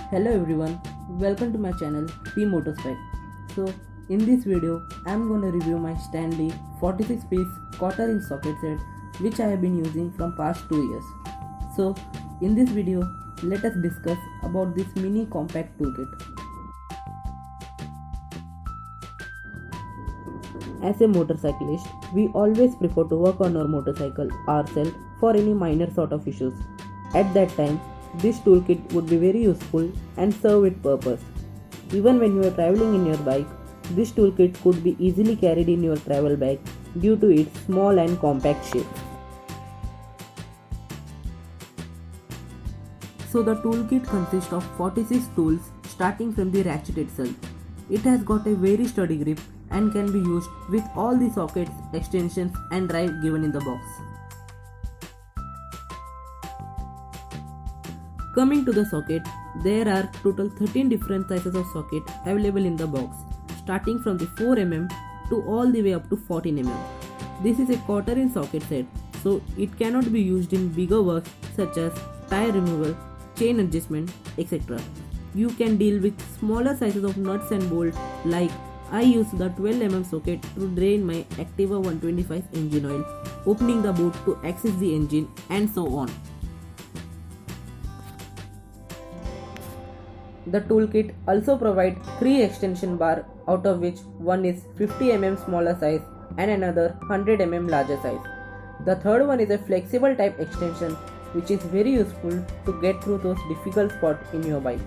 Hello everyone, welcome to my channel P Motorspec. So in this video I am going to review my Stanley 46 piece quarter inch socket set which I have been using from past 2 years. So in this video let us discuss about this mini compact toolkit. As a motorcyclist, we always prefer to work on our motorcycle ourselves for any minor sort of issues. At that time, this toolkit would be very useful and serve its purpose. Even when you are traveling in your bike, this toolkit could be easily carried in your travel bag due to its small and compact shape. So the toolkit consists of 46 tools starting from the ratchet itself. It has got a very sturdy grip and can be used with all the sockets, extensions and drive given in the box. Coming to the socket, there are total 13 different sizes of socket available in the box, starting from the 4mm to all the way up to 14mm. This is a quarter inch socket set, so it cannot be used in bigger works such as tire removal, chain adjustment, etc. You can deal with smaller sizes of nuts and bolts, like I use the 12mm socket to drain my Activa 125 engine oil, opening the boot to access the engine, and so on. The toolkit also provides 3 extension bars, out of which one is 50mm smaller size and another 100mm larger size. The third one is a flexible type extension which is very useful to get through those difficult spots in your bike.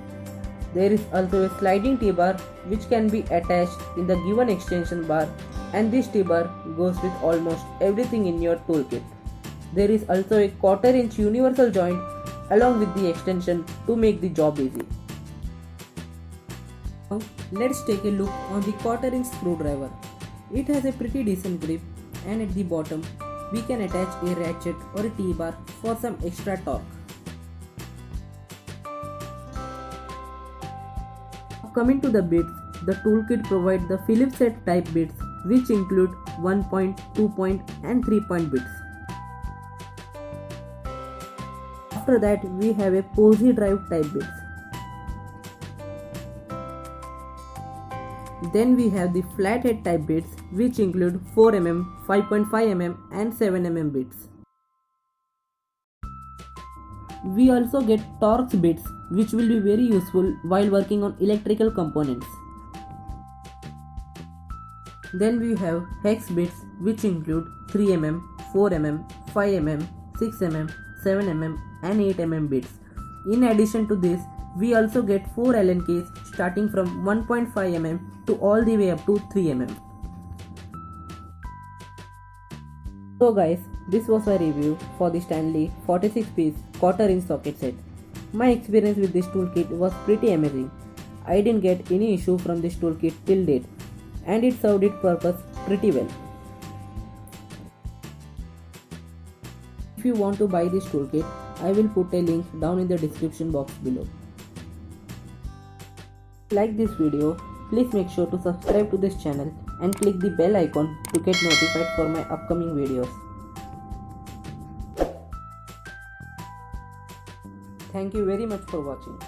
There is also a sliding T-bar which can be attached in the given extension bar, and this T-bar goes with almost everything in your toolkit. There is also a quarter inch universal joint along with the extension to make the job easy. Now let's take a look on the quarter inch screwdriver. It has a pretty decent grip, and at the bottom we can attach a ratchet or a T-bar for some extra torque. Coming to the bits, the toolkit provides the Phillips head type bits which include 1 point, 2 point and 3 point bits. After that we have a Posey drive type bits. Then we have the flathead type bits which include 4mm, 5.5mm and 7mm bits. We also get Torx bits which will be very useful while working on electrical components. Then we have hex bits which include 3mm, 4mm, 5mm, 6mm, 7mm and 8mm bits. In addition to this, we also get 4 Allen keys starting from 1.5mm to all the way up to 3mm. So guys, this was my review for the Stanley 46 piece quarter inch socket set. My experience with this toolkit was pretty amazing. I didn't get any issue from this toolkit till date, and it served its purpose pretty well. If you want to buy this toolkit, I will put a link down in the description box below. Like this video, please make sure to subscribe to this channel and click the bell icon to get notified for my upcoming videos. Thank you very much for watching.